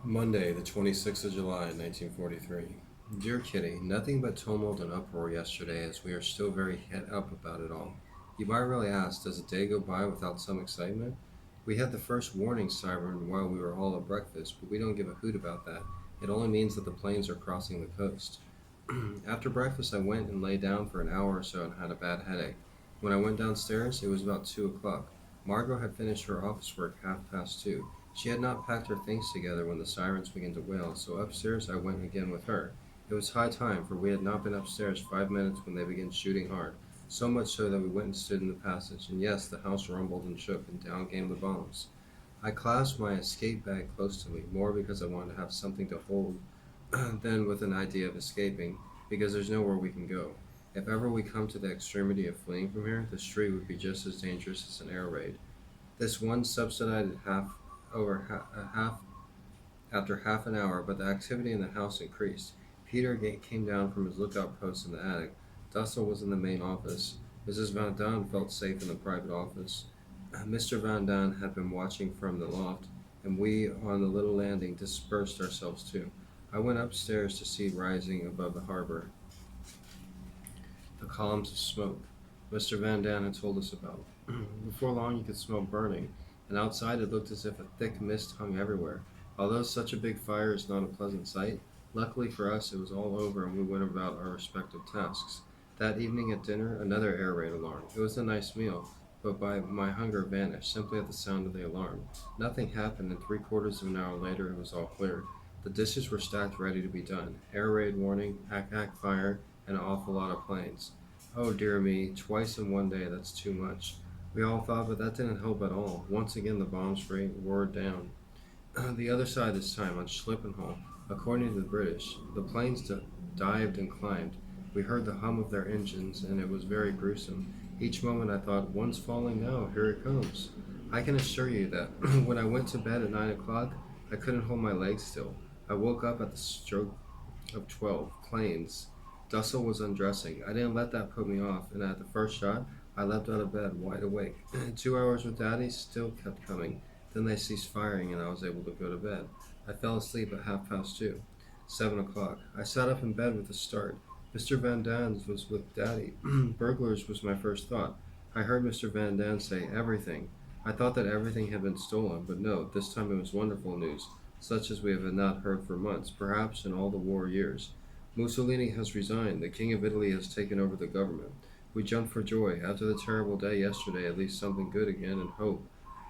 Monday, the 26th of July, 1943. Dear Kitty, nothing but tumult and uproar yesterday as we are still very het up about it all. You might really ask, does a day go by without some excitement? We had the first warning siren while we were all at breakfast, but we don't give a hoot about that. It only means that the planes are crossing the coast. After breakfast, I went and lay down for an hour or so and had a bad headache. When I went downstairs, it was about 2 o'clock. Margot had finished her office work 2:30. She had not packed her things together when the sirens began to wail, so upstairs I went again with her. It was high time, for we had not been upstairs 5 minutes when they began shooting hard, so much so that we went and stood in the passage, and yes, the house rumbled and shook, and down came the bombs. I clasped my escape bag close to me, more because I wanted to have something to hold than with an idea of escaping, because there's nowhere we can go. If ever we come to the extremity of fleeing from here, the street would be just as dangerous as an air raid. This one subsided half after half an hour, but the activity in the house increased. Peter came down from his lookout post in the attic. Dussel was in the main office. Mrs. Van Daan felt safe in the private office. Mr. Van Daan had been watching from the loft, and we on the little landing dispersed ourselves too. I went upstairs to see rising above the harbor the columns of smoke Mr. Van Daan had told us about. Before long you could smell burning, and outside it looked as if a thick mist hung everywhere. Although such a big fire is not a pleasant sight, luckily for us it was all over and we went about our respective tasks. That evening at dinner, another air raid alarm. It was a nice meal, but my hunger vanished simply at the sound of the alarm. Nothing happened, and three-quarters of an hour later it was all cleared. The dishes were stacked ready to be done. Air raid warning, ack fire, and an awful lot of planes. Oh dear me, twice in one day, that's too much. We all thought, but that didn't help at all. Once again the bombs roared down. The other side this time, on Schlippenhall, according to the British. The planes dived and climbed. We heard the hum of their engines, and it was very gruesome. Each moment I thought, one's falling now, here it comes. I can assure you that when I went to bed at 9 o'clock, I couldn't hold my legs still. I woke up at the stroke of 12. Planes. Dussel was undressing. I didn't let that put me off, and at the first shot, I leapt out of bed, wide awake. 2 hours with Daddy still kept coming. Then they ceased firing, and I was able to go to bed. I fell asleep at 2:30. 7 o'clock. I sat up in bed with a start. Mr. Van Dan's was with Daddy. Burglars was my first thought. I heard Mr. Van Daan say everything. I thought that everything had been stolen, but no, this time it was wonderful news, such as we have not heard for months, perhaps in all the war years. Mussolini has resigned. The King of Italy has taken over the government. We jumped for joy. After the terrible day yesterday, at least something good again, and hope.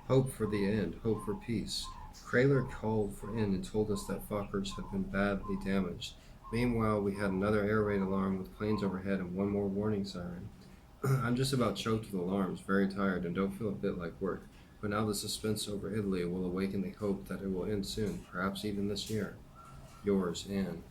Hope for the end. Hope for peace. Krahler called in and told us that Fokkers had been badly damaged. Meanwhile, we had another air raid alarm with planes overhead and one more warning siren. I'm just about choked with alarms, very tired, and don't feel a bit like work. But now the suspense over Italy will awaken the hope that it will end soon, perhaps even this year. Yours, Anne.